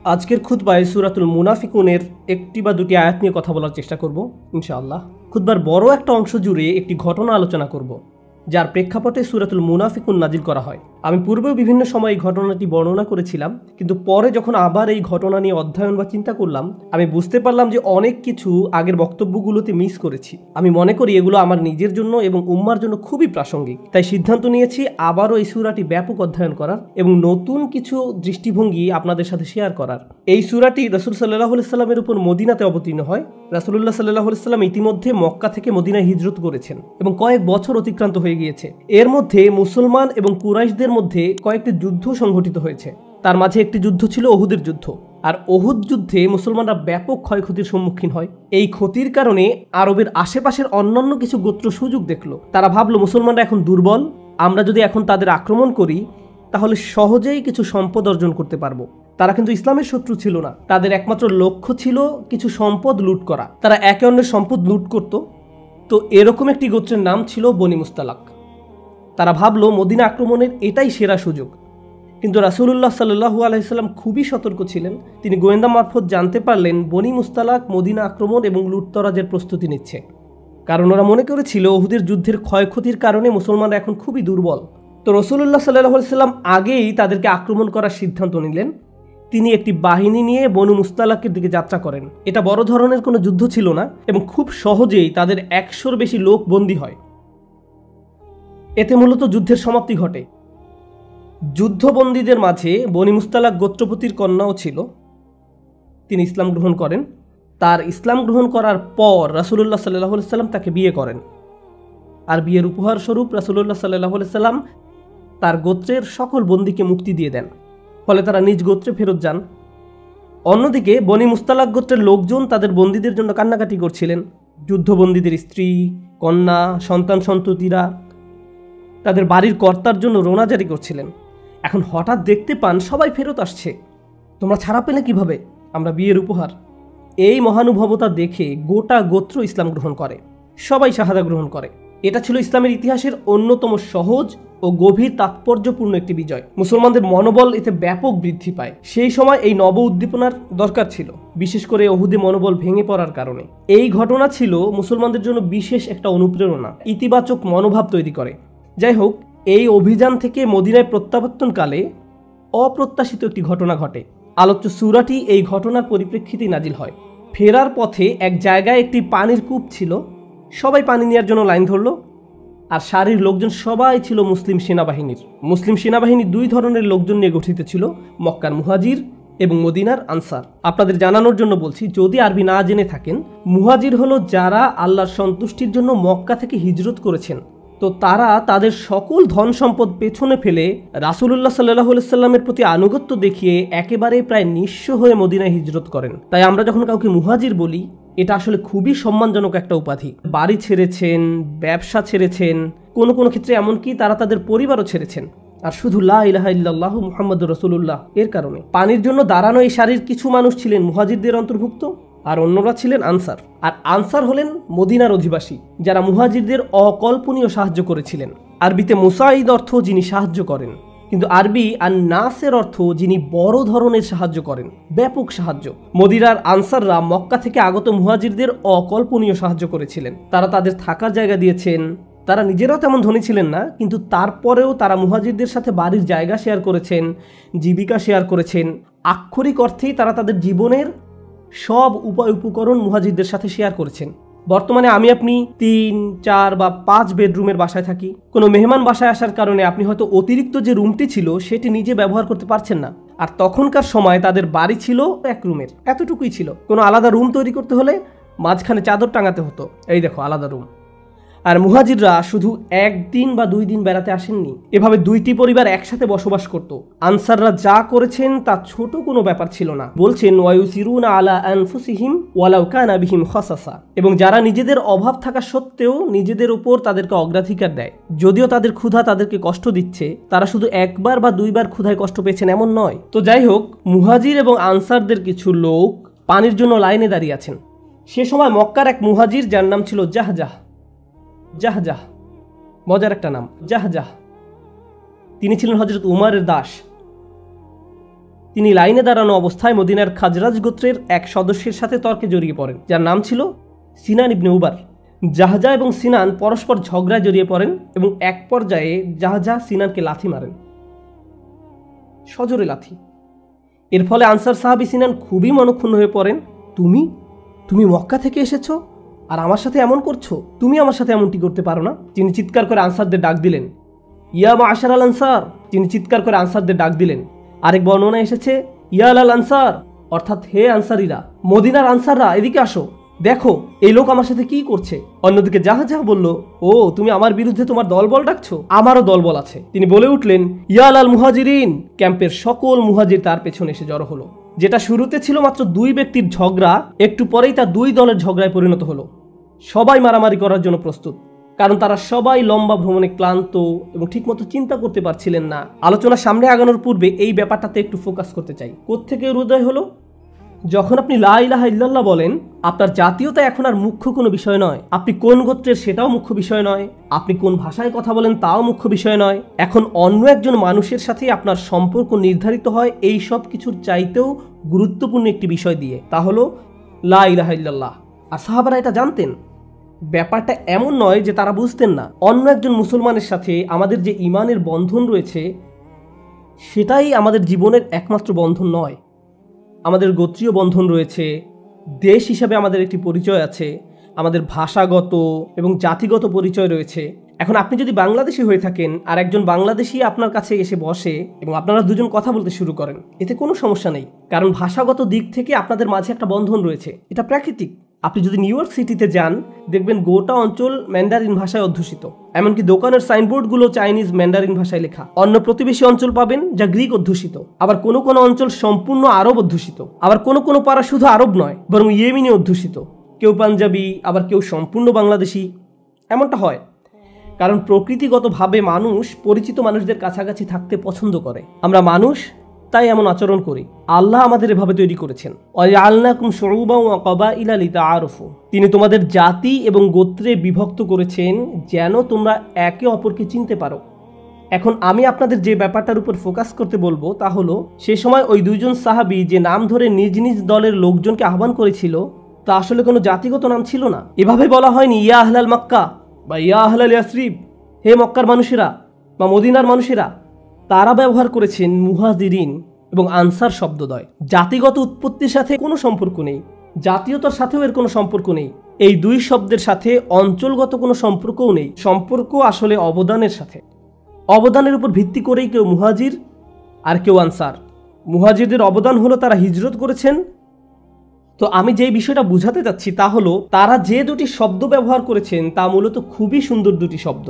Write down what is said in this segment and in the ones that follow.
আজকের খুতবায় সূরাতুল মুনাফিকুনের একটি বা দুটি আয়াত নিয়ে কথা বলার চেষ্টা করব ইনশাআল্লাহ। খুতবার বড় একটা অংশ জুড়ে একটি ঘটনা আলোচনা করব, যার প্রেক্ষাপটে সূরাতুল মুনাফিকুন নাজিল করা হয়। আমি পূর্বেও বিভিন্ন সময় এই ঘটনাটি বর্ণনা করেছিলাম, কিন্তু পরে যখন আবার এই ঘটনা নিয়ে অধ্যয়ন বা চিন্তা করলাম, আমি বুঝতে পারলাম যে অনেক কিছু আগের বক্তব্যগুলোতে মিস করেছি। আমি মনে করি এগুলো আমার নিজের জন্য এবং উম্মার জন্য খুবই প্রাসঙ্গিক। তাই সিদ্ধান্ত নিয়েছি আবারও এই সূরাটি ব্যাপক অধ্যয়ন করার এবং নতুন কিছু দৃষ্টিভঙ্গি আপনাদের সাথে শেয়ার করার। এই সূরাটি রাসূল সাল্লাল্লাহু আলাইহি সাল্লামের উপর মদিনাতে অবতীর্ণ হয়। রাসূলুল্লাহ সাল্লাল্লাহু আলাইহি সাল্লাম ইতিমধ্যে মক্কা থেকে মদিনায় হিজরত করেছেন এবং কয়েক বছর অতিক্রান্ত হয়ে গিয়েছে। এর মধ্যে মুসলমান এবং কুরাইশদের মধ্যে কয়েকটি যুদ্ধ সংঘটিত হয়েছে। তার মাঝে একটি যুদ্ধ ছিল উহুদের যুদ্ধ। আর উহুদ যুদ্ধে মুসলমানরা ব্যাপক ক্ষয়ক্ষতির সম্মুখীন হয়। এই ক্ষতির কারণে আরবের আশেপাশের অন্যান্য কিছু গোত্র সুযোগ দেখলো। তারা ভাবলো মুসলমানরা এখন দুর্বল, আমরা যদি এখন তাদের আক্রমণ করি তাহলে সহজেই কিছু সম্পদ অর্জন করতে পারবো। তারা কিন্তু ইসলামের শত্রু ছিল না, তাদের একমাত্র লক্ষ্য ছিল কিছু সম্পদ লুট করা। তারা একে অন্যের সম্পদ লুট করত। তো এরকম একটি গোত্রের নাম ছিল বনি মুস্তালাক। তারা ভাবলো মদিনা আক্রমণের এটাই সেরা সুযোগ। কিন্তু রাসূলুল্লাহ সাল্লাল্লাহু আলাইহি সাল্লাম খুবই সতর্ক ছিলেন। তিনি গোয়েন্দা মারফত জানতে পারলেন বনি মুস্তালাক মদিনা আক্রমণ এবং লুটতরাজের প্রস্তুতি নিচ্ছে। কারণ ওরা মনে করেছিল উহুদের যুদ্ধের ক্ষয়ক্ষতির কারণে মুসলমানরা এখন খুবই দুর্বল। তো রাসূলুল্লাহ সাল্লাল্লাহু আলাইহি সাল্লাম আগেই তাদেরকে আক্রমণ করার সিদ্ধান্ত নিলেন। তিনি একটি বাহিনী নিয়ে বনু মুস্তালাকের দিকে যাত্রা করেন। এটা বড় ধরনের কোনো যুদ্ধ ছিল না এবং খুব সহজেই তাদের 100-র বেশি লোক বন্দী হয়। এতে মূলত যুদ্ধের সমাপ্তি ঘটে। যুদ্ধবন্দীদের মাঝে বনি মুস্তালাক গোত্রপতির কন্যাও ছিল। তিনি ইসলাম গ্রহণ করেন। তার ইসলাম গ্রহণ করার পর রাসূলুল্লাহ সাল্লাল্লাহু আলাইহি সাল্লাম তাকে বিয়ে করেন। আর বিয়ের উপহার স্বরূপ রাসূলুল্লাহ সাল্লাল্লাহু আলাইহি সাল্লাম তার গোত্রের সকল বন্দীকে মুক্তি দিয়ে দেন। ফলে তারা নিজ গোত্রে ফেরত যান। অন্যদিকে বনি মুস্তালাক গোত্রের লোকজন তাদের বন্দীদের জন্য কান্নাকাটি করছিলেন। যুদ্ধবন্দীদের স্ত্রী, কন্যা, সন্তান সন্ততিরা তাদের বাড়ির কর্তার জন্য রোনা জারি করছিলেন। এখন হঠাৎ দেখতে পান সবাই ফেরত আসছে। তোমরা ছাড়া পেলে কিভাবে? আমরা বিয়ের উপহার। এই মহানুভবতা দেখে গোটা গোত্র ইসলাম গ্রহণ করে, সবাই শাহাদা গ্রহণ করে। এটা ছিল ইসলামের ইতিহাসের অন্যতম সহজ ও গভীর তাৎপর্যপূর্ণ একটি বিজয়। মুসলমানদের মনোবল এতে ব্যাপক বৃদ্ধি পায়। সেই সময় এই নব উদ্দীপনার দরকার ছিল, বিশেষ করে উহুদে মনোবল ভেঙে পড়ার কারণে। এই ঘটনা ছিল মুসলমানদের জন্য বিশেষ একটা অনুপ্রেরণা, ইতিবাচক মনোভাব তৈরি করে। যাই হোক, এই অভিযান থেকে মদিনায় প্রত্যাবর্তনকালে অপ্রত্যাশিত একটি ঘটনা ঘটে। আলোচ্য সূরাটি এই ঘটনার পরিপ্রেক্ষিতে নাজিল হয়। ফেরার পথে এক জায়গায় একটি পানির কূপ ছিল। সবাই পানি নেওয়ার জন্য লাইন ধরল। আর সারির লোকজন সবাই ছিল মুসলিম সেনাবাহিনীর। মুসলিম সেনাবাহিনী দুই ধরনের লোকজন নিয়ে গঠিত ছিল, মক্কার মুহাজির এবং মদিনার আনসার। আপনাদের জানানোর জন্য বলছি, যদি আরবি না জেনে থাকেন, মুহাজির হলো যারা আল্লাহর সন্তুষ্টির জন্য মক্কা থেকে হিজরত করেছেন। তো তারা তাদের সকল ধন সম্পদ পেছনে ফেলে রাসূলুল্লাহ সাল্লাল্লাহু আলাইহি সাল্লামের প্রতি আনুগত্য দেখিয়ে একেবারে প্রায় নিঃস্ব হয়ে মদিনায় হিজরত করেন। তাই আমরা যখন কাউকে মুহাজির বলি, এটা আসলে খুবই সম্মানজনক একটা উপাধি। বাড়ি ছেড়েছেন, ব্যবসা ছেড়েছেন, কোনো কোনো ক্ষেত্রে এমনকি তারা তাদের পরিবারও ছেড়েছেন, আর শুধু লা ইলাহা ইল্লাল্লাহু মুহাম্মাদুর রাসূলুল্লাহ এর কারণে। পানির জন্য দাঁড়ানো এই সারির কিছু মানুষ ছিলেন মুহাজিরদের অন্তর্ভুক্ত, আর অন্যরা ছিলেন আনসার। আর আনসার হলেন মদিনার অধিবাসী, যারা মুহাজিরদের অকল্পনীয় সাহায্য করেছিলেন। আরবিতে মুসাইদ অর্থ যিনি সাহায্য করেন, কিন্তু আরবি আর নাসের অর্থ যিনি বড় ধরনের সাহায্য করেন, ব্যাপক সাহায্য। মদিনার আনসাররা মক্কা থেকে আগত মুহাজিরদের অকল্পনীয় সাহায্য করেছিলেন। তারা তাদের থাকার জায়গা দিয়েছেন। তারা নিজেরাও তেমন ধনী ছিলেন না, কিন্তু তারপরেও তারা মুহাজিরদের সাথে বাড়ির জায়গা শেয়ার করেছেন, জীবিকা শেয়ার করেছেন। আক্ষরিক অর্থেই তারা তাদের জীবনের সব উপায় উপকরণ মুহাজিরদের সাথে শেয়ার করেছেন। বর্তমানে আমি আপনি 3, 4 বা 5 বেডরুমের বাসায় থাকি। কোনো মেহমান বাসায় আসার কারণে আপনি হয়তো অতিরিক্ত যে রুমটি ছিল সেটি নিজে ব্যবহার করতে পারছেন না। আর তখনকার সময় তাদের বাড়ি ছিল 1 রুমের, এতটুকুই ছিল। কোনো আলাদা রুম তৈরি করতে হলে মাঝখানে চাদর টাঙাতে হতো, এই দেখো আলাদা রুম। আর মুহাজিররা শুধু 1 দিন বা 2 দিন বেড়াতে আসেননি, এভাবে 2টি পরিবার একসাথে বসবাস করত। আনসাররা যা করেছেন তা ছোট কোনো ব্যাপার ছিল না। বলছেন ওয়ায়ুসিরুনা আলা আনফুসিহিম ওয়ালাউ কানা বিহিম খাসাসা, এবং যারা নিজেদের অভাব থাকা সত্ত্বেও নিজেদের উপর তাদেরকে অগ্রাধিকার দেয়। যদিও তাদের ক্ষুধা তাদেরকে কষ্ট দিচ্ছে, তারা শুধু 1 বার বা 2 বার ক্ষুধায় কষ্ট পেয়েছেন এমন নয়। তো যাই হোক, মুহাজির এবং আনসারদের কিছু লোক পানির জন্য লাইনে দাঁড়িয়ে আছেন। সে সময় মক্কার এক মুহাজির, যার নাম ছিল জাহজাহ, মজার একটা নাম, জাহজাহ। তিনি ছিলেন হযরত উমারের দাস। তিনি লাইনে দাঁড়ানো অবস্থায় মদিনার খাজরাজ গোত্রের এক সদস্যের সাথে তর্কে জড়িয়ে পড়েন, যার নাম ছিল সিনান ইবনে উবার। জাহজা এবং সিনান পরস্পর ঝগড়ায় জড়িয়ে পড়েন এবং এক পর্যায়ে জাহজা সিনানকে লাথি মারেন, সজোরে লাথি। এর ফলে আনসার সাহাবী সিনান খুবই মনক্ষুণ্ণ হয়ে পড়েন। তুমি মক্কা থেকে এসেছো আর আমার সাথে এমন করছো? তুমি আমার সাথে এমনটি করতে পারো না। তিনি চিৎকার করে আনসারদের ডাক দিলেন, ইয়া মাআশার আল আনসার। তিনি চিৎকার করে আনসারদের ডাক দিলেন। আরেক বর্ণনা এসেছে, ইয়া আল আনসার, অর্থাৎ হে আনসারীরা, মদিনার আনসাররা, এদিকে আসো, দেখো এই লোক আমার সাথে কি করছে। অন্যদিকে জাহজা বলল, ও তুমি আমার বিরুদ্ধে তোমার দলবল ডাকছো? আমারও দলবল আছে। তিনি বলে উঠলেন, ইয়া আল মুহাজিরিন। ক্যাম্পের সকল মুহাজির তার পেছনে এসে জড়ো হলো। যেটা শুরুতে ছিল মাত্র দুই ব্যক্তির ঝগড়া, একটু পরেই তা দুই দলের ঝগড়ায় পরিণত হলো। সবাই মারামারি করার জন্য প্রস্তুত, কারণ তারা সবাই লম্বা ভ্রমণে ক্লান্ত এবং ঠিকমতো চিন্তা করতে পারছিলেন না। আলোচনা সামনে আগানোর পূর্বে এই ব্যাপারটাতে একটু ফোকাস করতে চাই। কোত্থেকে উদয় হলো? যখন আপনি লা ইলাহা ইল্লাল্লাহ বলেন, আপনার জাতীয়তা এখন আর মুখ্য কোনো বিষয় নয়। আপনি কোন গোত্রের সেটাও মুখ্য বিষয় নয়। আপনি কোন ভাষায় কথা বলেন তাও মুখ্য বিষয় নয়। এখন অন্য একজন মানুষের সাথে আপনার সম্পর্ক নির্ধারিত হয় এই সব কিছুর চাইতেও গুরুত্বপূর্ণ একটি বিষয় দিয়ে, তা হলো লা ইলাহা ইল্লাল্লাহ। আর সাহাবারা এটা জানতেন। ব্যাপারটা এমন নয় যে তারা বুঝতেন না। অন্য একজন মুসলমানের সাথে আমাদের যে ইমানের বন্ধন রয়েছে, সেটাই আমাদের জীবনের একমাত্র বন্ধন নয়। আমাদের গোত্রীয় বন্ধন রয়েছে, দেশ হিসাবে আমাদের একটি পরিচয় আছে, আমাদের ভাষাগত এবং জাতিগত পরিচয় রয়েছে। এখন আপনি যদি বাংলাদেশি হয়ে থাকেন আর একজন বাংলাদেশি আপনার কাছে এসে বসে এবং আপনারা দুজন কথা বলতে শুরু করেন, এতে কোনো সমস্যা নেই, কারণ ভাষাগত দিক থেকে আপনাদের মাঝে একটা বন্ধন রয়েছে। এটা প্রাকৃতিক। আপনি যদি নিউ ইয়র্ক সিটিতে যান, দেখবেন গোটা অঞ্চল ম্যান্ডারিন ভাষায় অধ্যুষিত। এমনকি দোকানের সাইনবোর্ডগুলো চাইনিজ ম্যান্ডারিন ভাষায় লেখা। অন্য প্রতিবেশী অঞ্চল পাবেন যা গ্রিক অধ্যুষিত। আবার কোনো কোনো অঞ্চল সম্পূর্ণ আরব অধ্যুষিত। আবার কোনো কোনো পাড়া শুধু আরব নয়, বরং ইয়েমেনি অধ্যুষিত। কেউ পাঞ্জাবি, আবার কেউ সম্পূর্ণ বাংলাদেশি। এমনটা হয় কারণ প্রকৃতিগতভাবে মানুষ পরিচিত মানুষদের কাছাকাছি থাকতে পছন্দ করে। আমরা মানুষ, তাই এমন আচরণ করি। আল্লাহ আমাদের এভাবে তৈরি করেছেন। ওয়াজআলনাকুম শুউবান ওয়া ক্বাবাইলা লিতাআরাফু। তিনি তোমাদের জাতি এবং গোত্রে বিভক্ত করেছেন যেন তোমরা একে অপরকে চিনতে পারো। এখন আমি আপনাদের যে ব্যাপারটার উপর ফোকাস করতে বলবো তা হলো, সে সময় ওই দুইজন সাহাবী যে নাম ধরে নিজ নিজ দলের লোকজনকে আহ্বান করেছিল, তা আসলে কোনো জাতিগত নাম ছিল না। এভাবে বলা হয়নি ইয়া আহলাল মক্কা বা ইয়া আহলাল ইয়াসরিব, হে মক্কার মানুষেরা বা মদিনার মানুষেরা। তারা ব্যবহার করেছেন মুহাজিরিন এবং আনসার শব্দদ্বয়। জাতিগত উৎপত্তির সাথে কোনো সম্পর্ক নেই, জাতীয়তার সাথেও এর কোনো সম্পর্ক নেই। এই দুই শব্দের সাথে অঞ্চলগত কোনো সম্পর্কও নেই। সম্পর্ক আসলে অবদানের সাথে। অবদানের উপর ভিত্তি করেই কেউ মুহাজির আর কেউ আনসার। মুহাজিরদের অবদান হলো তারা হিজরত করেছেন। তো আমি যে বিষয়টা বুঝাতে যাচ্ছি তা হলো, তারা যে দুটি শব্দ ব্যবহার করেছেন তা মূলত খুবই সুন্দর দুটি শব্দ।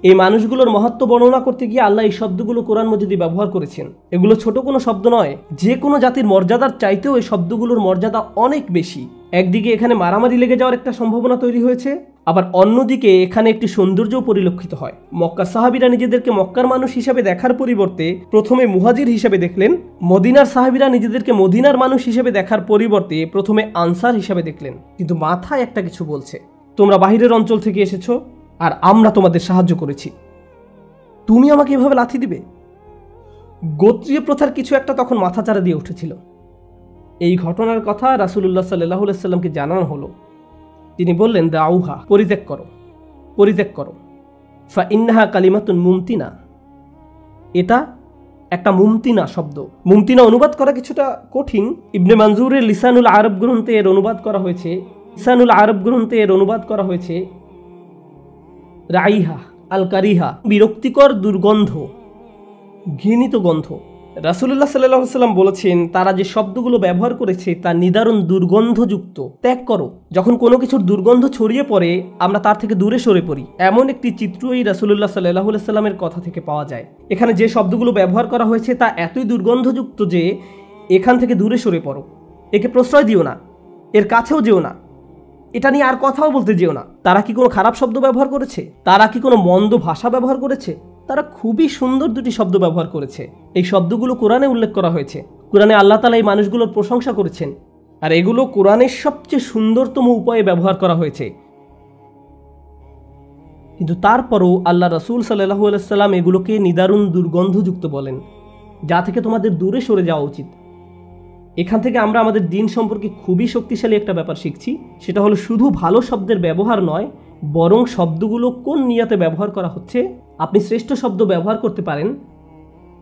এই মানুষগুলোর মহত্ব বর্ণনা করতে গিয়ে আল্লাহ এই শব্দগুলো কোরআন মাজিদে ব্যবহার করেছেন। এগুলো ছোট কোনো শব্দ নয়। যে কোনো জাতির মর্যাদার চাইতেও এই শব্দগুলোর মর্যাদা অনেক বেশি। একদিকে এখানে মারামারি লেগে যাওয়ার একটা সম্ভাবনা তৈরি হয়েছে, আবার অন্যদিকে এখানে একটি সৌন্দর্যও পরিলক্ষিত হয়। মক্কা সাহাবীরা নিজেদেরকে মক্কার মানুষ হিসাবে দেখার পরিবর্তে প্রথমে মুহাজির হিসাবে দেখলেন। মদিনার সাহাবীরা নিজেদেরকে মদিনার মানুষ হিসেবে দেখার পরিবর্তে প্রথমে আনসার হিসাবে দেখলেন। কিন্তু মাথায় একটা কিছু বলছে, তোমরা বাহিরের অঞ্চল থেকে এসেছো আর আমরা তোমাদের সাহায্য করেছি, তুমি আমাকে এভাবে লাথি দিবে? গোত্রীয় প্রথার কিছু একটা তখন মাথাচাড়া দিয়ে উঠেছিল। এই ঘটনার কথা রাসূলুল্লাহ সাল্লাল্লাহু আলাইহি ওয়াসাল্লামকে জানানো হলো। তিনি বললেন, দাউহা, পরিত্যাগ করো, পরিত্যাগ করো। ফা ইন্নাহা কালিমাতুন মুমতিনা। এটা একটা মুমতিনা শব্দ। মুমতিনা অনুবাদ করা কিছুটা কঠিন। ইবনে মানজুরের লিসানুল আরব গ্রন্থে এর অনুবাদ করা হয়েছে। লিসানুল আরব গ্রন্থে এর অনুবাদ করা হয়েছে রাইহা আল কারিহা, বিরক্তিকর দুর্গন্ধ, ঘৃণিত গন্ধ। রাসূলুল্লাহ সাল্লাল্লাহু আলাইহি ওয়াসাল্লাম বলেছেন, তারা যে শব্দগুলো ব্যবহার করেছে তা নিদারুণ দুর্গন্ধযুক্ত। ত্যাগ করো। যখন কোনো কিছুর দুর্গন্ধ ছড়িয়ে পড়ে আমরা তার থেকে দূরে সরে পড়ি। এমন একটি চিত্রই রাসূলুল্লাহ সাল্লাল্লাহু আলাইহি ওয়াসাল্লামের কথা থেকে পাওয়া যায়। এখানে যে শব্দগুলো ব্যবহার করা হয়েছে তা এতই দুর্গন্ধযুক্ত যে এখান থেকে দূরে সরে পড়ো, একে প্রশ্রয় দিও না, এর কাছেও যেও না, এটা নিয়ে আর কথাও বলতে যেও না। তারা কি কোনো খারাপ শব্দ ব্যবহার করেছে? তারা কি কোনো মন্দ ভাষা ব্যবহার করেছে? তারা খুবই সুন্দর দুটি শব্দ ব্যবহার করেছে। এই শব্দগুলো কোরআনে উল্লেখ করা হয়েছে। কোরআনে আল্লাহ তাআলা এই মানুষগুলোর প্রশংসা করেছেন, আর এগুলো কোরআনের সবচেয়ে সুন্দরতম উপায়ে ব্যবহার করা হয়েছে। কিন্তু তারপরও আল্লাহ রাসূল সাল্লাল্লাহু আলাইহি ওয়াসাল্লাম এগুলোকে নিদারুণ দুর্গন্ধযুক্ত বলেন। যা থেকে তোমাদের দূরে সরে যাওয়া উচিত। এখান থেকে আমরা আমাদের দিন সম্পর্কে খুবই শক্তিশালী একটা ব্যাপার শিখছি, সেটা হলো শুধু ভালো শব্দের ব্যবহার নয়, বরং শব্দগুলো কোন নিয়তে ব্যবহার করা হচ্ছে। আপনি শ্রেষ্ঠ শব্দ ব্যবহার করতে পারেন,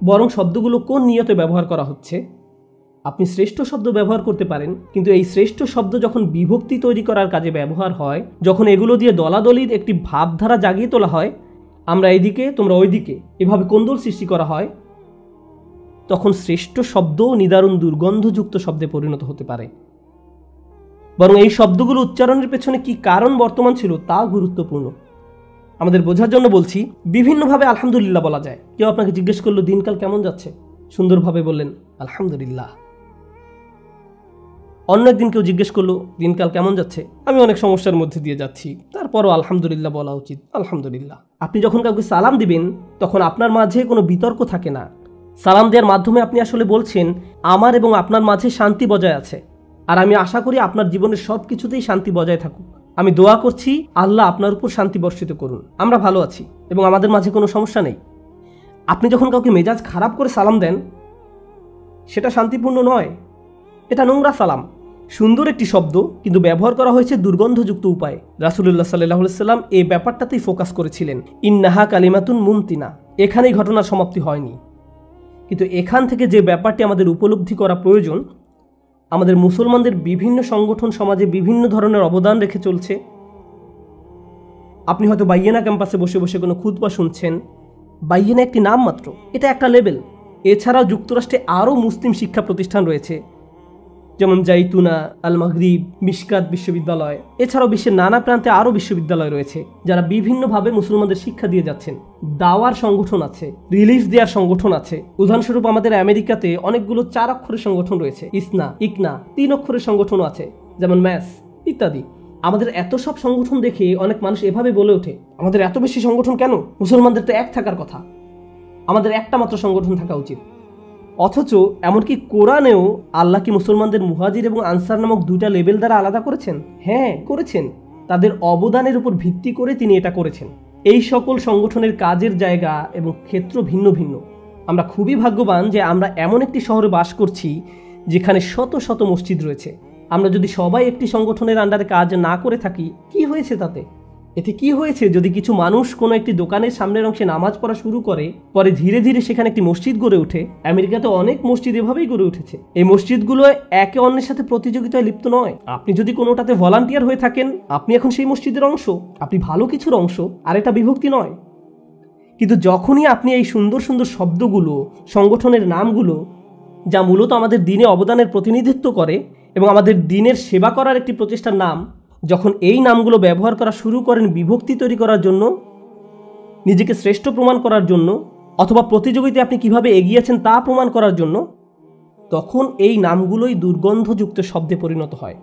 বরং শব্দগুলো কোন নিয়তে ব্যবহার করা হচ্ছে। আপনি শ্রেষ্ঠ শব্দ ব্যবহার করতে পারেন, কিন্তু এই শ্রেষ্ঠ শব্দ যখন বিভক্তি তৈরি করার কাজে ব্যবহার হয়, যখন এগুলো দিয়ে দলাদলির একটি ভাবধারা জাগিয়ে তোলা হয়, আমরা এইদিকে তোমরা ওইদিকে এভাবে কোন্দল সৃষ্টি করা হয়, তখন শ্রেষ্ঠ শব্দও নিদারুণ দুর্গন্ধযুক্ত শব্দে পরিণত হতে পারে। বরং এই শব্দগুলো উচ্চারণের পেছনে কি কারণ বর্তমান ছিল তাও গুরুত্বপূর্ণ। আমাদের বোঝার জন্য বলছি, বিভিন্নভাবে আলহামদুলিল্লাহ বলা যায়। কেউ আপনাকে জিজ্ঞেস করলো দিনকাল কেমন যাচ্ছে, সুন্দরভাবে বললেন আলহামদুলিল্লাহ। অন্য একদিন কেউ জিজ্ঞেস করলো দিনকাল কেমন যাচ্ছে, আমি অনেক সমস্যার মধ্যে দিয়ে যাচ্ছি, তারপরও আলহামদুলিল্লাহ বলা উচিত, আলহামদুলিল্লাহ। আপনি যখন কাউকে সালাম দিবেন তখন আপনার মাঝে কোনো বিতর্ক থাকে না। সালাম দেওয়ার মাধ্যমে আপনি আসলে বলছেন আমার এবং আপনার মাঝে শান্তি বজায় আছে, আর আমি আশা করি আপনার জীবনের সব কিছুতেই শান্তি বজায় থাকুক। আমি দোয়া করছি আল্লাহ আপনার উপর শান্তি বর্ষিত করুন, আমরা ভালো আছি এবং আমাদের মাঝে কোনো সমস্যা নেই। আপনি যখন কাউকে মেজাজ খারাপ করে সালাম দেন, সেটা শান্তিপূর্ণ নয়, এটা নোংরা সালাম। সুন্দর একটি শব্দ, কিন্তু ব্যবহার করা হয়েছে দুর্গন্ধযুক্ত উপায়ে। রাসূলুল্লাহ সাল্লাল্লাহু আলাইহি সাল্লাম এই ব্যাপারটাতেই ফোকাস করেছিলেন। ইন্নাহা কালিমাতুন মুমতিনা, এখানেই ঘটনার সমাপ্তি হয়নি। কিন্তু এখান থেকে যে ব্যাপারটি আমাদের উপলব্ধি করা প্রয়োজন, আমাদের মুসলমানদের বিভিন্ন সংগঠন সমাজে বিভিন্ন ধরনের অবদান রেখে চলছে। আপনি হয়তো বাইয়েনা ক্যাম্পাসে বসে বসে কোনো খুতবা শুনছেন। বাইয়েনা একটি নাম মাত্র, এটা একটা লেভেল। এছাড়াও যুক্তরাষ্ট্রে আরও মুসলিম শিক্ষা প্রতিষ্ঠান রয়েছে, যেমন জাইতুনা, আল মাগরিব, মিশকাত বিশ্ববিদ্যালয়। এছাড়াও বিশ্বের নানা প্রান্তে আরও বিশ্ববিদ্যালয় রয়েছে যারা বিভিন্নভাবে মুসলমানদের শিক্ষা দিয়ে যাচ্ছেন। দাওয়ার সংগঠন আছে, রিলিফ দেওয়ার সংগঠন আছে। উদাহরণস্বরূপ আমাদের আমেরিকাতে অনেকগুলো 4 অক্ষরের সংগঠন রয়েছে, ইসনা, ইকনা। 3 অক্ষরের সংগঠনও আছে, যেমন ম্যাস ইত্যাদি। আমাদের এত সব সংগঠন দেখে অনেক মানুষ এভাবে বলে ওঠে, আমাদের এত বেশি সংগঠন কেন? মুসলমানদের তো এক থাকার কথা, আমাদের একটা মাত্র সংগঠন থাকা উচিত। অথচ এমনকি কোরআনেও আল্লাহ কি মুসলমানদের মুহাজির এবং আনসার নামক 2টা লেভেল দ্বারা আলাদা করেছেন? হ্যাঁ, করেছেন। তাদের অবদানের উপর ভিত্তি করে তিনি এটা করেছেন। এই সকল সংগঠনের কাজের জায়গা এবং ক্ষেত্র ভিন্ন ভিন্ন। আমরা খুবই ভাগ্যবান যে আমরা এমন একটি শহরে বাস করছি যেখানে শত শত মসজিদ রয়েছে। আমরা যদি সবাই একটি সংগঠনের আন্ডারে কাজ না করে থাকি, কি হয়েছে তাতে? এতে কি হয়েছে যদি কিছু মানুষ কোনো একটি দোকানের সামনের অংশে নামাজ পড়া শুরু করে, পরে ধীরে ধীরে সেখানে একটি মসজিদ গড়ে ওঠে? আমেরিকাতে অনেক মসজিদ এভাবেই গড়ে উঠেছে। এই মসজিদগুলো একে অন্যের সাথে প্রতিযোগিতায় লিপ্ত নয়। আপনি যদি কোনোটাতে ভলান্টিয়ার হয়ে থাকেন, আপনি এখন সেই মসজিদের অংশ, আপনি ভালো কিছুর অংশ, আর এটা বিভক্তি নয়। কিন্তু যখনই আপনি এই সুন্দর সুন্দর শব্দগুলো, সংগঠনের নামগুলো, যা মূলত আমাদের দিনে অবদানের প্রতিনিধিত্ব করে এবং আমাদের দিনের সেবা করার একটি প্রচেষ্টার নাম, যখন এই নামগুলো ব্যবহার করা শুরু করেন বিভক্তি তৈরি করার জন্য, নিজেকে শ্রেষ্ঠ প্রমাণ করার জন্য, অথবা প্রতিযোগিতায় আপনি কিভাবে এগিয়েছেন তা প্রমাণ করার জন্য, তখন এই নামগুলোই দুর্গন্ধযুক্ত শব্দে পরিণত হয়।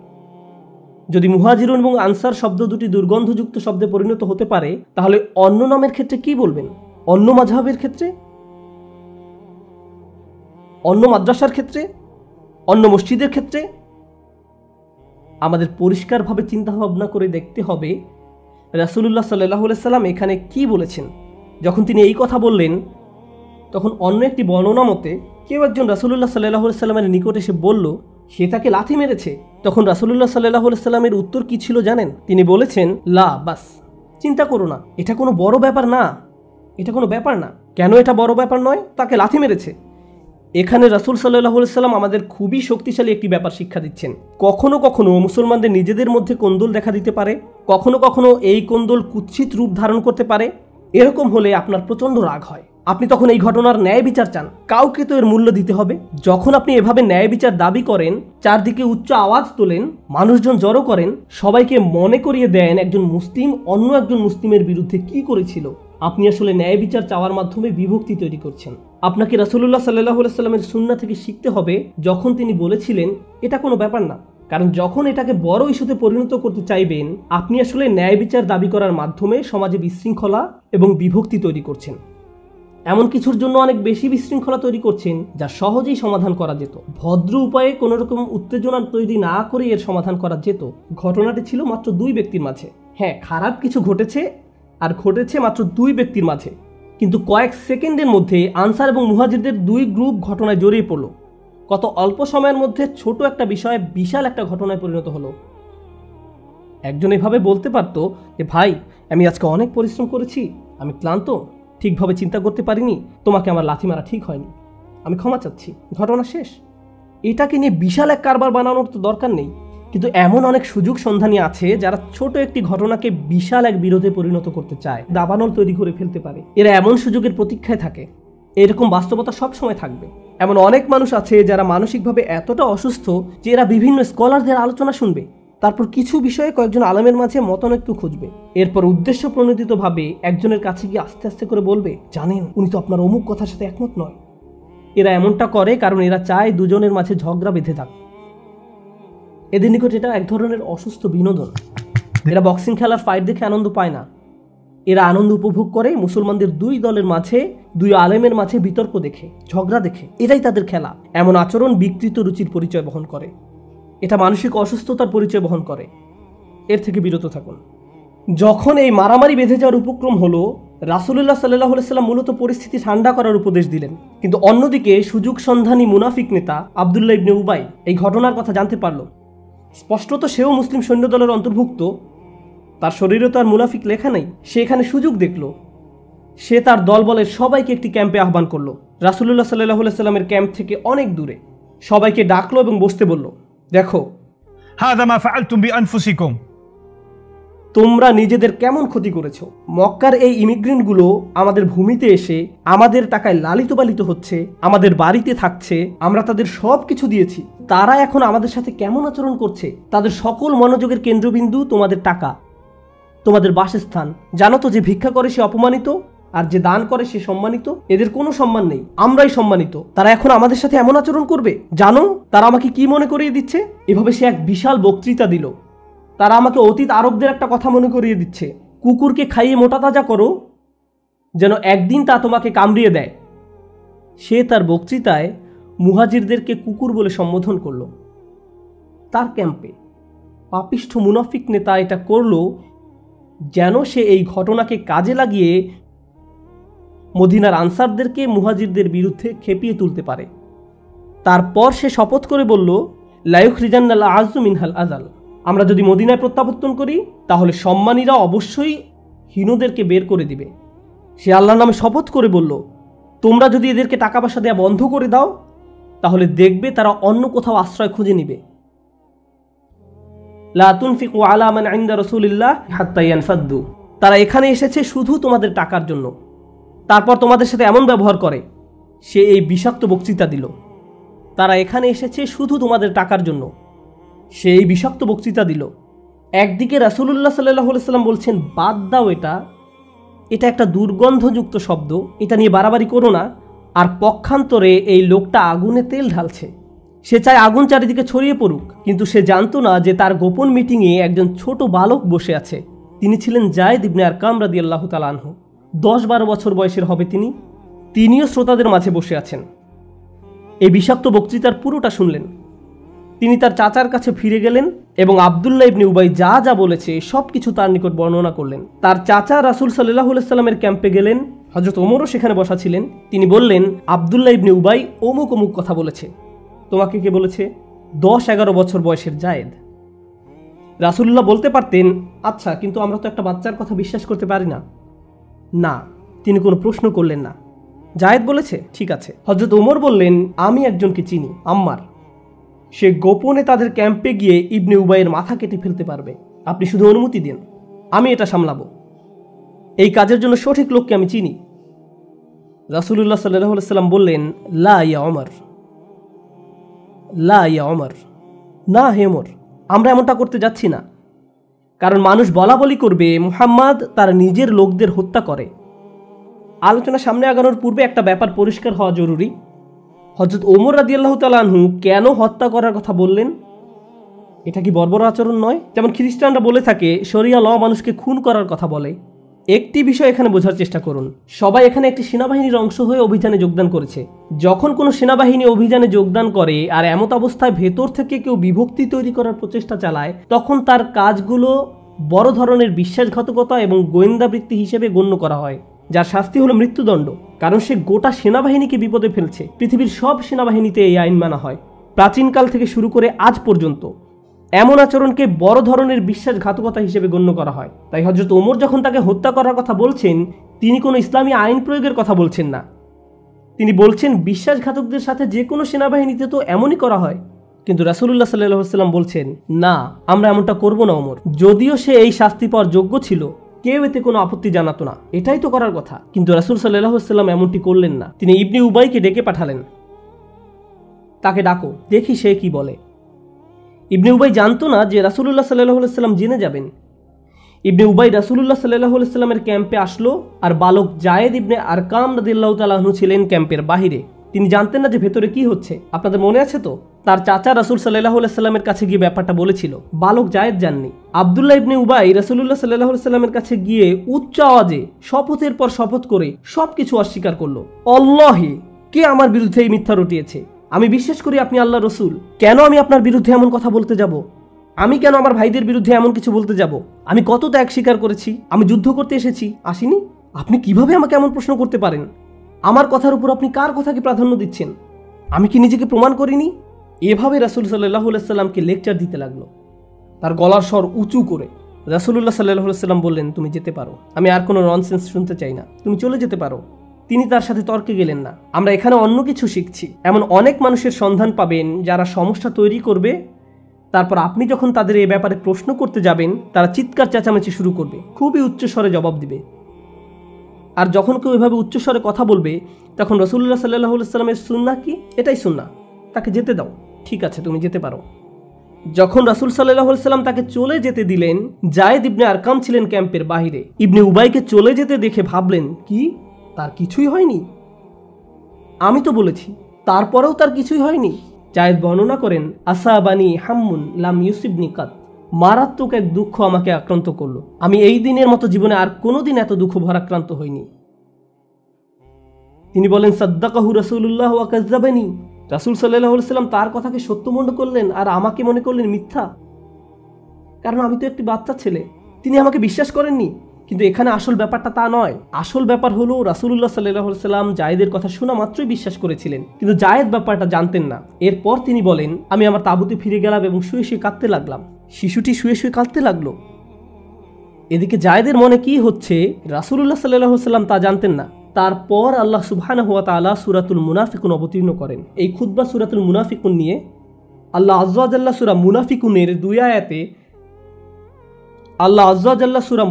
যদি মুহাজিরুন এবং আনসার শব্দ দুটি দুর্গন্ধযুক্ত শব্দে পরিণত হতে পারে, তাহলে অন্য নামের ক্ষেত্রে কি বলবেন? অন্য মাযহাবের ক্ষেত্রে, অন্য মাদ্রাসার ক্ষেত্রে, অন্য মসজিদের ক্ষেত্রে? আমাদের পরিষ্কারভাবে চিন্তা ভাবনা করে দেখতে হবে রাসূলুল্লাহ সাল্লাল্লাহু আলাইহি সাল্লাম এখানে কি বলেছেন। যখন তিনি এই কথা বললেন, তখন অন্য একটি বর্ণনা মতে কেউ একজন রাসূলুল্লাহ সাল্লাল্লাহু আলাইহি সাল্লামের নিকট এসে বলল সে তাকে লাথি মেরেছে। তখন রাসূলুল্লাহ সাল্লাল্লাহু আলাইহি সাল্লামের উত্তর কি ছিল জানেন? তিনি বলেছেন, লা বাস, চিন্তা করো না, এটা কোনো বড় ব্যাপার না, এটা কোনো ব্যাপার না। কেন এটা বড় ব্যাপার নয়? তাকে লাথি মেরেছে। এখানে রাসূল সাল্লাল্লাহু আলাইহি সাল্লাম আমাদের খুবই শক্তিশালী একটি ব্যাপার শিক্ষা দিচ্ছেন। কখনো কখনো মুসলমানদের নিজেদের মধ্যে কোন্দল দেখা দিতে পারে, কখনো কখনো এই কোন্দল কুৎসিত রূপ ধারণ করতে পারে। এরকম হলে আপনার প্রচণ্ড রাগ হয়। আপনি তখন এই ঘটনার ন্যায় বিচার চান, কাউকে তো এর মূল্য দিতে হবে। যখন আপনি এভাবে ন্যায় বিচার দাবি করেন, চারদিকে উচ্চ আওয়াজ তোলেন, মানুষজন জড়ো করেন, সবাইকে মনে করিয়ে দেন একজন মুসলিম অন্য একজন মুসলিমের বিরুদ্ধে কি করেছিল, আপনি আসলে ন্যায় বিচার চাওয়ার মাধ্যমে বিভক্তি তৈরি করছেন। আপনাকে রাসূলুল্লাহ সাল্লাল্লাহু আলাইহি সাল্লামের সুন্নাহ থেকে শিখতে হবে যখন তিনি বলেছিলেন এটা কোনো ব্যাপার না। কারণ যখন এটাকে বড় ইস্যুতে পরিণত করতে চাইবেন, আপনি আসলে ন্যায় বিচার দাবি করার মাধ্যমে সমাজে বিশৃঙ্খলা এবং বিভক্তি তৈরি করছেন। এমন কিছুর জন্য অনেক বেশি বিশৃঙ্খলা তৈরি করছেন যা সহজেই সমাধান করা যেত। ভদ্র উপায়ে কোনো রকম উত্তেজনা তৈরি না করে এর সমাধান করা যেত। ঘটনাটি ছিল মাত্র 2 ব্যক্তির মাঝে। হ্যাঁ, খারাপ কিছু ঘটেছে, আর ঘটেছে মাত্র 2 ব্যক্তির মাঝে, কিন্তু কয়েক সেকেন্ডের মধ্যে আনসার এবং মুহাজিরদের দুই গ্রুপ ঘটনায় জড়িয়ে পড়ল। কত অল্প সময়ের মধ্যে ছোট একটা বিষয় বিশাল একটা ঘটনায় পরিণত হলো। একজন এভাবে বলতে পারত যে ভাই, আমি আজকে অনেক পরিশ্রম করেছি, আমি ক্লান্ত, ঠিকভাবে চিন্তা করতে পারিনি, তোমাকে আমার লাথি মারা ঠিক হয়নি, আমি ক্ষমা চাচ্ছি, ঘটনা শেষ। এটাকে নিয়ে বিশাল এক কারবার বানানোর তো দরকার নেই। কিন্তু এমন অনেক সুযোগ সন্ধানী আছে যারা ছোট একটি ঘটনাকে বিশাল এক বিরোধে পরিণত করতে চায়, দাবানল তৈরি করে ফেলতে পারে। এরা এমন সুযোগের প্রতীক্ষায় থাকে। এরকম বাস্তবতা সব সময় থাকবে। এমন অনেক মানুষ আছে যারা মানসিকভাবে এতটা অসুস্থ যে এরা বিভিন্ন স্কলারদের আলোচনা শুনবে, তারপর কিছু বিষয়ে কয়েকজন আলেমের মাঝে মতানৈক্য খুঁজবে, এরপর উদ্দেশ্য প্রণোদিতভাবে একজনের কাছে গিয়ে আস্তে আস্তে করে বলবে, জানেন উনি তো আপনার অমুক কথার সাথে একমত নয়। এরা এমনটা করে কারণ এরা চায় দুজনের মাঝে ঝগড়া বেঁধে থাক। এদের নিকট এটা এক ধরনের অসুস্থ বিনোদন। এরা বক্সিং খেলার ফাইট দেখে আনন্দ পায় না। এরা আনন্দ উপভোগ করে মুসলমানদের দুই দলের মাঝে, দুই আলেমের মাঝে বিতর্ক দেখে, ঝগড়া দেখে। এটাই তাদের খেলা। এমন আচরণ বিকৃত রুচির পরিচয় বহন করে। এটা মানসিক অসুস্থতার পরিচয় বহন করে। এর থেকে বিরত থাকুন। যখন এই মারামারি বেঁধে যাওয়ার উপক্রম হলো, রাসূলুল্লাহ সাল্লাল্লাহু আলাইহি ওয়াসাল্লাম মূলত পরিস্থিতি ঠান্ডা করার উপদেশ দিলেন। কিন্তু অন্যদিকে সুযোগ সন্ধানী মুনাফিক নেতা আব্দুল্লাহ ইবনে উবাই এই ঘটনার কথা জানতে পারল। স্পষ্টত সেও মুসলিম সৈন্যদলের অন্তর্ভুক্ত, তার শরীরে তো আর মুনাফিক লেখা নেই। সে এখানে সুযোগ দেখল। সে তার দলবলের সবাইকে একটি ক্যাম্পে আহ্বান করলো, রাসূলুল্লাহ সাল্লাল্লাহু আলাইহি ওয়াসাল্লামের ক্যাম্প থেকে অনেক দূরে। সবাইকে ডাকলো এবং বসতে বলল, দেখো, هذا ما فعلتم بأنفسكم। তোমরা নিজেদের কেমন ক্ষতি করেছো। মক্কার এই ইমিগ্রেন্টগুলো আমাদের ভূমিতে এসে আমাদের টাকায় লালিত পালিত হচ্ছে, আমাদের বাড়িতে থাকছে, আমরা তাদের সব কিছু দিয়েছি। তারা এখন আমাদের সাথে কেমন আচরণ করছে। তাদের সকল মনোযোগের কেন্দ্রবিন্দু তোমাদের টাকা, তোমাদের বাসস্থান। জানো তো, যে ভিক্ষা করে সে অপমানিত, আর যে দান করে সে সম্মানিত। এদের কোনো সম্মান নেই, আমরাই সম্মানিত। তারা এখন আমাদের সাথে এমন আচরণ করবে। জানো তারা আমাকে কি মনে করিয়ে দিচ্ছে। এভাবে সে এক বিশাল বক্তৃতা দিল। তারা আমাকে অতীত আরবদের একটা কথা মনে করিয়ে দিচ্ছে, কুকুরকে খাইয়ে মোটা তাজা করো যেন একদিন তা তোমাকে কামড়িয়ে দেয়। সে তার বক্তৃতায় মুহাজিরদেরকে কুকুর বলে সম্বোধন করল। তার ক্যাম্পে পাপিষ্ঠ মুনাফিক নেতা এটা করল যেন সে এই ঘটনাকে কাজে লাগিয়ে মদিনার আনসারদেরকে মুহাজিরদের বিরুদ্ধে খেপিয়ে তুলতে পারে। তারপর সে শপথ করে বলল, লায়ুখরিজান্নাল আযু মিনহাল আযাল। আমরা যদি মদিনায় প্রত্যাবর্তন করি তাহলে সম্মানীরা অবশ্যই হীনদেরকে বের করে দিবে। সে আল্লাহর নামে শপথ করে বলল, তোমরা যদি এদেরকে টাকা পয়সা দেওয়া বন্ধ করে দাও তাহলে দেখবে তারা অন্য কোথাও আশ্রয় খুঁজে নিবে। লা তুনফিকু আলা মান ইনদা রাসূলিল্লাহ হাত্তা ইয়ানফাদ্দু। তারা এখানে এসেছে শুধু তোমাদের টাকার জন্য। তারপর তোমাদের সাথে এমন ব্যবহার করে। সে এই বিষাক্ত বক্তৃতা দিল, তারা এখানে এসেছে শুধু তোমাদের টাকার জন্য। সে এই বিষাক্ত বক্তৃতা দিল। একদিকে রাসূলুল্লাহ সাল্লাল্লাহু আলাইহি ওয়াসাল্লাম বলছেন, বাদ দাও, এটা একটা দুর্গন্ধযুক্ত শব্দ, এটা নিয়ে বাড়াবাড়ি করো না। আর পক্ষান্তরে এই লোকটা আগুনে তেল ঢালছে। সে চায় আগুন চারিদিকে ছড়িয়ে পড়ুক, কিন্তু সে জানতো না যে তার গোপন মিটিংয়ে একজন ছোট বালক বসে আছে। তিনি ছিলেন যায়েদ ইবনে আরকাম রাদিয়াল্লাহু তাআলা আনহু। 10-12 বছর বয়সের হবে তিনি। তিনিও শ্রোতাদের মাঝে বসে আছেন। এই বিষাক্ত বক্তৃতার পুরোটা শুনলেন। তিনি তার চাচার কাছে ফিরে গেলেন এবং আব্দুল্লাহ ইবনে উবাই যা যা বলেছে সব কিছু তার নিকট বর্ণনা করলেন। তার চাচা রাসূল সাল্লাল্লাহু আলাইহি ওয়াসাল্লামের ক্যাম্পে গেলেন। হযরত ওমরও সেখানে বসা ছিলেন। তিনি বললেন, আব্দুল্লাহ ইবনে উবাই অমুক অমুক কথা বলেছে। তোমাকে কে বলেছে? 10-11 বছর বয়সের জায়েদ। রাসূলুল্লাহ বলতে পারতেন, আচ্ছা, কিন্তু আমরা তো একটা বাচ্চার কথা বিশ্বাস করতে পারি না। না, তিনি কোনো প্রশ্ন করলেন না। জায়েদ বলেছে, ঠিক আছে। হযরত ওমর বললেন, আমি একজনকে চিনি, আম্মার। সে গোপনে তাদের ক্যাম্পে গিয়ে ইবনে উবাইয়ের মাথা কেটে ফেলতে পারবে। আপনি শুধু অনুমতি দিন, আমি এটা সামলাবো। এই কাজের জন্য সঠিক লোককে আমি চিনি। রাসূলুল্লাহ সাল্লাল্লাহু আলাইহি ওয়াসাল্লাম বললেন, লা ইয়া ওমর, লা ইয়া ওমর, না হে ওমর, আমরা এমনটা করতে যাচ্ছি না। কারণ মানুষ বলা বলি করবে মুহাম্মদ তার নিজের লোকদের হত্যা করে। আলোচনা সামনে আগানোর পূর্বে একটা ব্যাপার পরিষ্কার হওয়া জরুরি। হযরত ওমর রাদিয়াল্লাহু তাআলা আনহু কেন হত্যা করার কথা বললেন? এটা কি বর্বর আচরণ নয়? যেমন খ্রিস্টানরা বলে থাকে শরিয়া ল মানুষকে খুন করার কথা বলে। একটি বিষয় এখানে বোঝার চেষ্টা করুন, সবাই এখানে একটি সেনাবাহিনীর অংশ হয়ে অভিযানে যোগদান করেছে। যখন কোনো সেনাবাহিনী অভিযানে যোগদান করে আর এমত অবস্থায় ভেতর থেকে কেউ বিভক্তি তৈরি করার প্রচেষ্টা চালায়, তখন তার কাজগুলো বড় ধরনের বিশ্বাসঘাতকতা এবং গোয়েন্দাবৃত্তি হিসেবে গণ্য করা হয়। যার শাস্তি হলো মৃত্যুদণ্ড, কারণ সে গোটা সেনাবাহিনীকে বিপদে ফেলছে। পৃথিবীর সব সেনাবাহিনীতে এই আইন মানা হয়। প্রাচীনকাল থেকে শুরু করে আজ পর্যন্ত এমন আচরণকে বড় ধরনের বিশ্বাসঘাতকতা হিসেবে গণ্য করা হয়। তাই হযরত ওমর যখন তাকে হত্যা করার কথা বলছেন, তিনি কোনো ইসলামী আইন প্রয়োগের কথা বলছেন না। তিনি বলছেন বিশ্বাসঘাতকদের সাথে যে কোনো সেনাবাহিনীতে তো এমনই করা হয়। কিন্তু রাসূলুল্লাহ সাল্লাল্লাহু আলাইহি ওয়াসাল্লাম বলছেন, না, আমরা এমনটা করব না ওমর। যদিও সে এই শাস্তি পাওয়ার যোগ্য ছিল, কেউ এতে কোনো আপত্তি জানাতো না, এটাই তো করার কথা। কিন্তু রাসূল সাল্লাল্লাহু আলাইহি ওয়াসাল্লাম এমনটি করলেন না। তিনি ইবনে উবাইকে ডেকে পাঠালেন, তাকে ডাকো, দেখি সে কি বলে। ইবনে উবাই জানতো না যে রাসূলুল্লাহ সাল্লাল্লাহু আলাইহি ওয়াসাল্লাম জেনে যাবেন। ইবনে উবাই রাসূলুল্লাহ সাল্লাল্লাহু আলাইহি ওয়াসাল্লামের ক্যাম্পে আসলো, আর বালক জায়েদ ইবনে আরকাম রাদিয়াল্লাহু তাআলা আনহু ছিলেন ক্যাম্পের বাহিরে। তিনি জানতেন না যে ভেতরে কি হচ্ছে। আপনাদের মনে আছে তো, তার চাচা রাসূল সাল্লাল্লাহু আলাইহি ওয়াসাল্লামের কাছে গিয়ে ব্যাপারটা বলেছিল। বালক জায়েদ জাননি। আব্দুল্লাহ ইবনে উবাই রাসূলুল্লাহ সাল্লাল্লাহু আলাইহি ওয়াসাল্লামের কাছে গিয়ে উচ্চ আওয়াজে শপথের পর শপথ করে সবকিছু অস্বীকার করলো। আল্লাহি, কে আমার বিরুদ্ধে এই মিথ্যা রটিয়েছে? আমি বিশ্বাস করি আপনি আল্লাহর রাসূল। কেন আমি আপনার বিরুদ্ধে এমন কথা বলতে যাব? আমি কেন আমার ভাইদের বিরুদ্ধে এমন কিছু বলতে যাব? আমি কত ত্যাগ স্বীকার করেছি। আমি যুদ্ধ করতে এসেছি, আসিনি। আপনি কিভাবে আমাকে এমন প্রশ্ন করতে পারেন? আমার কথার উপর আপনি কার কথাকে প্রাধান্য দিচ্ছেন? আমি কি নিজেকে প্রমাণ করিনি? এভাবে রাসূল সাল্লাল্লাহু আলাইহি ওয়াসাল্লামকে লেকচার দিতে লাগলো, তার গলার স্বর উঁচু করে। রাসূলুল্লাহ সাল্লাল্লাহু আলাইহি ওয়াসাল্লাম বললেন, তুমি যেতে পারো, আমি আর কোনো ননসেন্স শুনতে চাই না, তুমি চলে যেতে পারো। তিনি তার সাথে তর্কে গেলেন না। আমরা এখানে অন্য কিছু শিখছি। এমন অনেক মানুষের সন্ধান পাবেন যারা সমস্যা তৈরি করবে, তারপর আপনি যখন তাদের এই ব্যাপারে প্রশ্ন করতে যাবেন, তারা চিৎকার চেঁচামেচি শুরু করবে, খুবই উচ্চস্বরে জবাব দিবে। আর যখন কেউ এভাবে উচ্চস্বরে কথা বলবে, তখন রাসূলুল্লাহ সাল্লাল্লাহু আলাইহি ওয়াসাল্লামের সুন্নাহ কি? এটাই সুন্নাহ। তাকে যেতে দাও, ঠিক আছে, তুমি যেতে পারো। যখন রাসূল সাল্লাল্লাহু আলাইহি ওয়াসাল্লাম তাকে চলে যেতে দিলেন, জায়েদ ইবনে আরকাম ছিলেন ক্যাম্পের বাহিরে। ইবনে উবাইকে চলে যেতে দেখে ভাবলেন, কি, তার কিছুই হয়নি? আমি তো বলেছি, তারপরেও তার কিছুই হয়নি। জায়েদ বর্ণনা করেন, আসাবানি হাম্মুন লাম ইউসিবনি কাত, মারাত্মক এক দুঃখ আমাকে আক্রান্ত করলো। আমি এই দিনের মতো জীবনে আর কোনোদিন এত দুঃখ ভারাক্রান্ত হইনি। তিনি বলেন, সাদ্দাকাহু রাসূলুল্লাহ ওয়া কাযাবানি, রাসূল সাল্লাল্লাহু আলাইহি ওয়াসাল্লাম তার কথাকে সত্য মনে করলেন আর আমাকে মনে করলেন মিথ্যা। কারণ আমি তো একটি বাচ্চা ছেলে, তিনি আমাকে বিশ্বাস করেননি। কিন্তু এখানে আসল ব্যাপারটা তা নয়। আসল ব্যাপার হলো রাসূলুল্লাহ সাল্লাল্লাহু আলাইহি ওয়াসাল্লাম জায়েদের কথা শোনা মাত্রই বিশ্বাস করেছিলেন, কিন্তু জায়েদ ব্যাপারটা জানতেন না। এরপর তিনি বলেন, আমি আমার তাঁবুতে ফিরে গেলাম এবং শুয়ে শুয়ে কাঁদতে লাগলাম। শিশুটি শুয়ে শুয়ে কাঁদতে লাগলো। এদিকে জায়েদের মনে কি হচ্ছে রাসূলুল্লাহ সাল্লাল্লাহু আলাইহি ওয়াসাল্লাম তা জানতেন না। তারপর আল্লাহ সুবহানাহু ওয়া তাআলা সূরাতুল মুনাফিকুন অবতীর্ণ করেন। এই খুতবা সূরাতুল মুনাফিকুন নিয়ে আল্লাহ আযজা ওয়া জাল্লা সূরা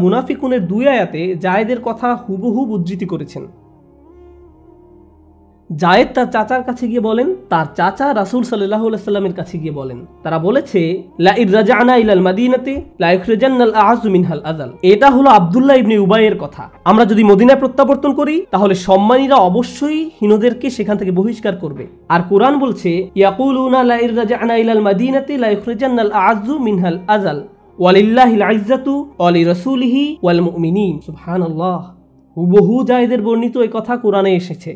মুনাফিকুনের 2 আয়াতে জায়েদের কথা হুবহু উদ্ধৃতি করেছেন। জায়েদ তার চাচার কাছে গিয়ে বলেন, তার চাচা রাসূল সাল্লাল্লাহু আলাইহি ওয়াসাল্লামের কাছে গিয়ে বলেন, তারা বলেছে, লা ইর রাজা'না ইলাল মাদিনাতি লা ইখরিজান্নাল আ'আযু মিনহাল আযাল। এটা হলো আব্দুল্লাহ ইবনে উবাইয়ের কথা। আমরা যদি মদিনায় প্রত্যাবর্তন করি, তাহলে সম্মানীরা অবশ্যই হীনদেরকে সেখান থেকে বহিষ্কার করবে। আর কোরআন বলছে, ইয়াকুলুনা লা ইর রাজা'না ইলাল মাদিনাতি লা ইখরিজান্নাল আ'আযু মিনহাল আযাল ওয়ালিল্লাহিল ইজ্জাতু ওয়া লিরাসূলিহি ওয়াল মুমিনিন। সুবহানাল্লাহ। হুবহু জায়েদের বর্ণিত এই কথা কোরআনে এসেছে।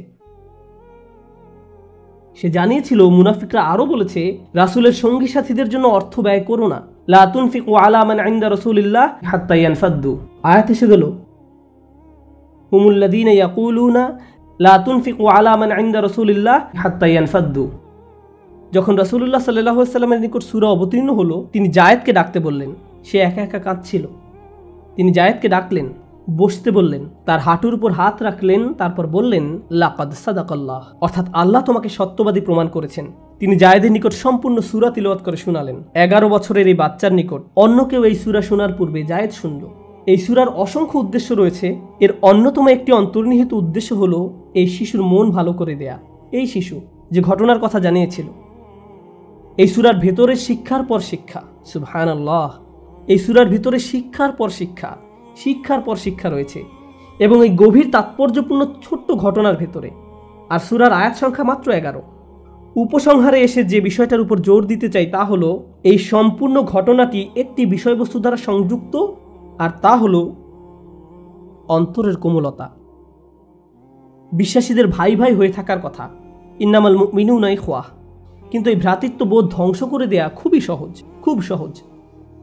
সে জানিয়েছিল, মুনাফিকরা আরো বলেছে, রাসূলের সঙ্গী সাথীদের জন্য অর্থ ব্যয় করো না। লা তুনফিকু আলা মান ইনদা রাসূলিল্লাহ হাত্তা ইয়ানফাদ্দু। আয়াত এসে গেল, হুমুল্লাযীনা ইয়াকুলুনা লা তুনফিকু আলা মান ইনদা রাসূলিল্লাহ হাত্তা ইয়ানফাদ্দু। যখন রাসূলুল্লাহ সাল্লাল্লাহু আলাইহি ওয়াসাল্লামের নিকট সূরা অবতীর্ণ হলো, তিনি জায়েদকে ডাকতে বললেন। সে একা একা কাঁদছিল। তিনি জায়েদকে ডাকলেন, বসতে বললেন, তার হাঁটুর উপর হাত রাখলেন, তারপর বললেন, লাকাদ সাদাকাল্লাহ, অর্থাৎ আল্লাহ তোমাকে সত্যবাদী প্রমাণ করেছেন। তিনি জায়েদের নিকট সম্পূর্ণ সূরা তিলাওয়াত করে শোনালেন। 11 বছরের এই বাচ্চার নিকট অন্য কেউ এই সূরা শোনার পূর্বে জায়েদ শুনল। এই সূরার অসংখ্য উদ্দেশ্য রয়েছে। এর অন্যতম একটি অন্তর্নিহিত উদ্দেশ্য হলো এই শিশুর মন ভালো করে দেয়া। এই শিশু যে ঘটনার কথা জানিয়েছিল, এই সূরার ভেতরে শিক্ষার পর শিক্ষা। সুবহানাল্লাহ। এই সূরার ভিতরে শিক্ষার পর শিক্ষা রয়েছে, এবং এই গভীর তাৎপর্যপূর্ণ ছোট্ট ঘটনার ভেতরে। আর সূরার আয়াত সংখ্যা মাত্র 11। উপসংহারে এসে যে বিষয়টার উপর জোর দিতে চাই তা হলো, এই সম্পূর্ণ ঘটনাটি একটি বিষয়বস্তু দ্বারা সংযুক্ত, আর তা হলো অন্তরের কোমলতা। বিশ্বাসীদের ভাই ভাই হয়ে থাকার কথা, ইন্নামাল মুমিনুনা ইখওয়াহ। কিন্তু এই ভ্রাতৃত্ববোধ ধ্বংস করে দেয়া খুব সহজ।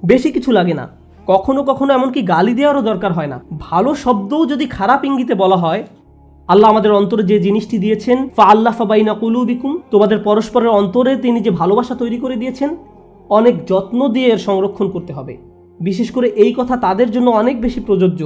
বেশি কিছু লাগে না। কখনো কখনো এমনকি গালি দেওয়ারও দরকার হয় না, ভালো শব্দও যদি খারাপ ইঙ্গিতে বলা হয়, আল্লাহ আমাদের অন্তরে যে জিনিসটি দিয়েছেন, ফাআল্লাফা বাইনা কুলুবিকুম, তোমাদের পরস্পরের অন্তরে তিনি যে ভালোবাসা তৈরি করে দিয়েছেন, অনেক যত্ন দিয়ে এর সংরক্ষণ করতে হবে। বিশেষ করে এই কথা তাদের জন্য অনেক বেশি প্রযোজ্য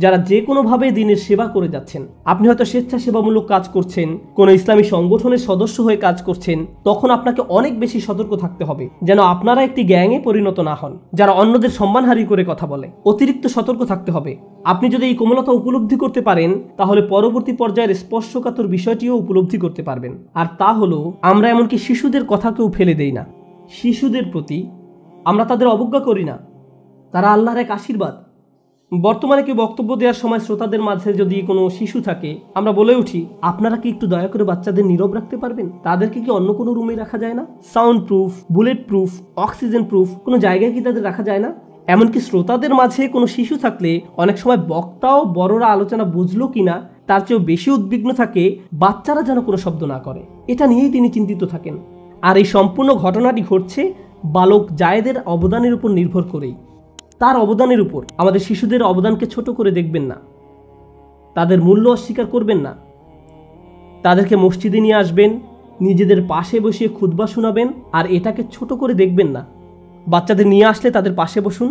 যারা যে কোনোভাবে দিনের সেবা করে যাচ্ছেন। আপনি হয়তো স্বেচ্ছাসেবামূলক কাজ করছেন, কোনো ইসলামী সংগঠনের সদস্য হয়ে কাজ করছেন, তখন আপনাকে অনেক বেশি সতর্ক থাকতে হবে যেন আপনারা একটি গ্যাংয়ে পরিণত না হন যারা অন্যদের সম্মানহানি করে কথা বলে। অতিরিক্ত সতর্ক থাকতে হবে। আপনি যদি এই কোমলতা উপলব্ধি করতে পারেন, তাহলে পরবর্তী পর্যায়ের স্পর্শকাতর বিষয়টিও উপলব্ধি করতে পারবেন। আর তা হলো, আমরা এমনকি শিশুদের কথাকেও ফেলে দেই না। শিশুদের প্রতি আমরা তাদের অবজ্ঞা করি না, তারা আল্লাহর এক আশীর্বাদ। বর্তমানে কেউ বক্তব্য দেওয়ার সময় শ্রোতাদের মাঝে যদি কোনো শিশু থাকে, আমরা বলে উঠি, আপনারা কি একটু দয়া করে বাচ্চাদের নীরব রাখতে পারবেন? তাদেরকে কি অন্য কোনো রুমে রাখা যায় না? Sound proof, bullet proof, oxygen proof কোনো জায়গায় কি তাদের রাখা যায় না? এমনকি শ্রোতাদের মাঝে কোনো শিশু থাকলে অনেক সময় বক্তাও বড়রা আলোচনা বুঝলো কিনা তার চেয়েও বেশি উদ্বিগ্ন থাকে বাচ্চারা যেন কোনো শব্দ না করে। এটা নিয়েই তিনি চিন্তিত থাকেন। আর এই সম্পূর্ণ ঘটনাটি ঘটছে বালক জায়েদের অবদানের উপর নির্ভর করেই। তার অবদানের উপর। আমাদের শিশুদের অবদানকে ছোট করে দেখবেন না, তাদের মূল্য অস্বীকার করবেন না। তাদেরকে মসজিদে নিয়ে আসবেন, নিজেদের পাশে বসিয়ে খুতবা শোনাবেন, আর এটাকে ছোট করে দেখবেন না। বাচ্চাদের নিয়ে আসলে তাদের পাশে বসুন,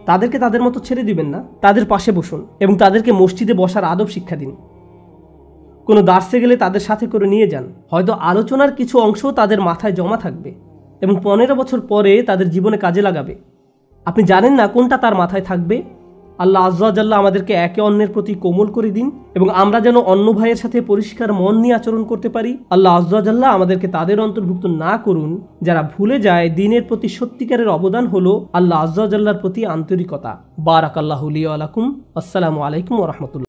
তাদেরকে তাদের মতো ছেড়ে দিবেন না, তাদের পাশে বসুন এবং তাদেরকে মসজিদে বসার আদব শিক্ষা দিন। কোনো দার্সে গেলে তাদের সাথে করে নিয়ে যান। হয়তো আলোচনার কিছু অংশ তাদের মাথায় জমা থাকবে এবং 15 বছর পরে তাদের জীবনে কাজে লাগাবে। আপনি জানেন না কোনটা তার মাথায় থাকবে। আল্লাহ আয্যা ওয়া জাল্লা আমাদেরকে একে অন্যের প্রতি কোমল করে দিন এবং আমরা যেন অন্য ভাইয়ের সাথে পরিষ্কার মন নিয়ে আচরণ করতে পারি। আল্লাহ আয্যা ওয়া জাল্লা আমাদেরকে তাদের অন্তর্ভুক্ত না করুন যারা ভুলে যায় দিনের প্রতি সত্যিকারের অবদান হলো আল্লাহ আয্যা ওয়া জাল্লার প্রতি আন্তরিকতা। বারাকাল্লাহু লি ওয়া লাকুম। আসসালামু আলাইকুম ওয়া রাহমাতুল্লাহ।